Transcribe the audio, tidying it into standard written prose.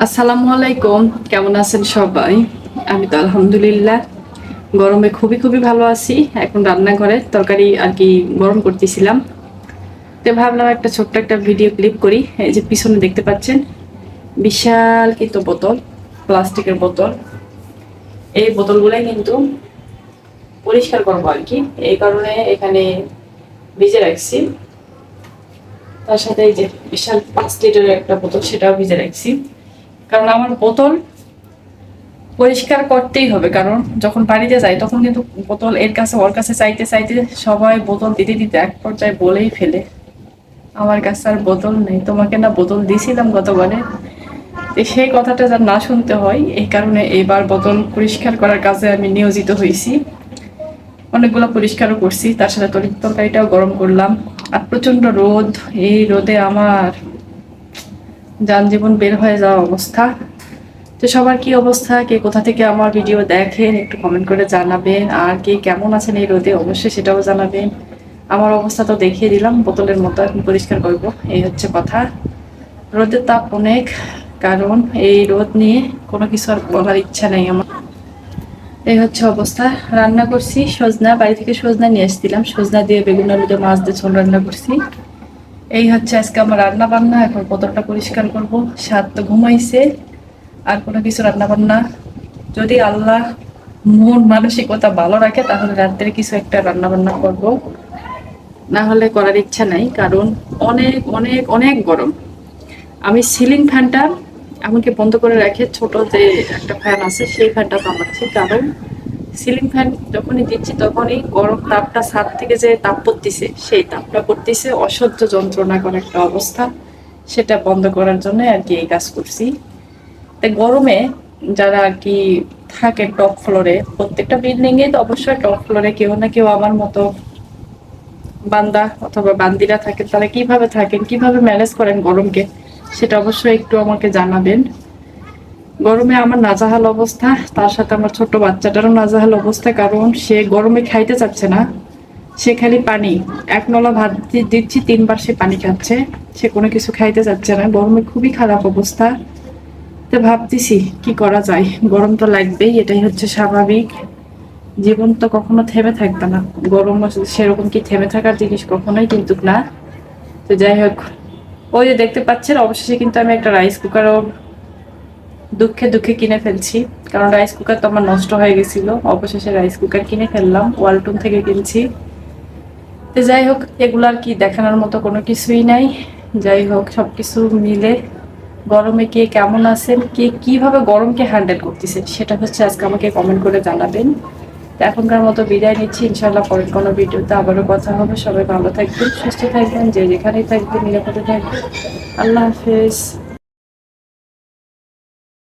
আসসালামু আলাইকুম। কেমন আছেন সবাই? আমি তো আলহামদুলিল্লাহ গরমে খুবই খুবই ভালো আছি। এখন রান্নাঘরে তরকারি আর কি গরম করতেছিলাম। তো ভাবলাম একটা ছোট্ট একটা ভিডিও ক্লিপ করি। এই যে পিছনে দেখতে পাচ্ছেন বিশাল কিন্তু বোতল, প্লাস্টিকের বোতল। এই বোতলগুলাই কিন্তু পরিষ্কার করবো আর কি, এই কারণে এখানে ভিজে রাখছি। তার সাথে এই যে বিশাল 5 লিটারের একটা বোতল, সেটাও ভিজে রাখছি। কারণ আমার বোতল পরিষ্কার করতেই হবে, কারণ যখন বাড়িতে যাই তখন কিন্তু বোতল এর কাছে ওর কাছে চাইতে চাইতে সবাই বোতল দিতে দিতে এক পর্যায়ে বলেই ফেলে, আমার কাছে আর বোতল নেই, তোমাকে না বোতল দিয়েছিলাম গতবারে। তো সেই কথাটা যেন না শুনতে হয়, এই কারণে এবার বোতল পরিষ্কার করার কাজে আমি নিয়োজিত হয়েছি। অনেকগুলো পরিষ্কারও করছি, তার সাথে তরকারিটাও গরম করলাম। আর প্রচন্ড রোদ, এই রোদে আমার যানজীবন বের হয়ে যাওয়া অবস্থা। তো সবার কি অবস্থা, কে কোথা থেকে আমার ভিডিও দেখেন একটু কমেন্ট করে জানাবেন। আর কে কেমন আছেন এই রোদে অবশ্যই সেটাও জানাবেন। আমার অবস্থা তো দেখিয়ে দিলাম, বোতলের মতো এখন পরিষ্কার করব, এই হচ্ছে কথা। রোদের তাপ অনেক, কারণ এই রোদ নিয়ে কোনো কিছু আর বলার ইচ্ছা নেই আমার। এই হচ্ছে অবস্থা। রান্না করছি সজনা, বাড়ি থেকে সজনা নিয়ে এসেছিলাম, সজনা দিয়ে বেগুন আলু দিয়ে মাছ দিয়ে ঝোল রান্না করছি। এই হচ্ছে আজকে আমার রান্না বান্না। এখন বোতলটা পরিষ্কার করব। সাত তো ঘুমাইছে, আর কোনো কিছু রান্না বান্না যদি আল্লাহ মন মানসিকতা ভালো রাখে তাহলে রাত্রে কিছু একটা রান্না বান্না করব, না হলে করার ইচ্ছা নাই। কারণ অনেক অনেক অনেক গরম। আমি সিলিং ফ্যানটা এমনকি বন্ধ করে রেখে ছোট যে একটা ফ্যান আছে সেই ফ্যানটা চালাচ্ছি, কারণ সিলিং ফ্যান যখনই দিচ্ছি তখনই গরম তাপটা ছাদ থেকে যে তাপ পড়তেছে সেই তাপটা পড়তেছে, অসহ্য যন্ত্রণাকর একটা অবস্থা। সেটা বন্ধ করার জন্য আর কি এই কাজ করছি। তাই গরমে যারা আর কি থাকে টপ ফ্লোরে, প্রত্যেকটা বিল্ডিং এ তো অবশ্যই টপ ফ্লোরে কেউ না কেউ আমার মতো বান্দা অথবা বান্দিরা থাকেন। তারা কিভাবে থাকেন, কিভাবে ম্যানেজ করেন গরমকে, সেটা অবশ্যই একটু আমাকে জানাবেন। গরমে আমার নাজাহাল অবস্থা, তার সাথে আমার ছোট বাচ্চাটারও নাজাহাল অবস্থা, কারণ সে গরমে খাইতে চাচ্ছে না। সে খালি পানি, এক নলা ভাত দিচ্ছি 3 বার সে পানি খাচ্ছে, সে কোনো কিছু খাইতে চাচ্ছে না। গরমে খুবই খারাপ অবস্থা। তো ভাবতেছি কি করা যায়, গরম তো লাগবেই, এটাই হচ্ছে স্বাভাবিক। জীবন তো কখনো থেমে থাকবে না, গরম সেরকম কি থেমে থাকার জিনিস কখনোই কিন্তু না। তো যাই হোক, ওই যে দেখতে পাচ্ছেন অবশেষে কিন্তু আমি একটা রাইস কুকারও দুঃখে দুঃখে কিনে ফেলছি। কারণ রাইস কুকার তো আমার নষ্ট হয়ে গেছিল, অবশেষে রাইস কুকার কিনে ফেললাম, ওয়ালটন থেকে কিনছি। তো যাই হোক, এগুলো আর কি দেখানোর মতো কোনো কিছুই নাই। যাই হোক, সবকিছু মিলে গরমে কে কেমন আছেন, কে কিভাবে গরমকে হ্যান্ডেল করতেছেন, সেটা হচ্ছে আজকে আমাকে কমেন্ট করে জানাবেন। তো এখনকার মতো বিদায় নিচ্ছি, ইনশাল্লাহ পরের কোনো ভিডিওতে আবারও কথা হবে। সবাই ভালো থাকবেন, সুস্থ থাকবেন, যে যেখানেই থাকবেন নিরাপদে থাকবেন। আল্লাহ হাফেজ।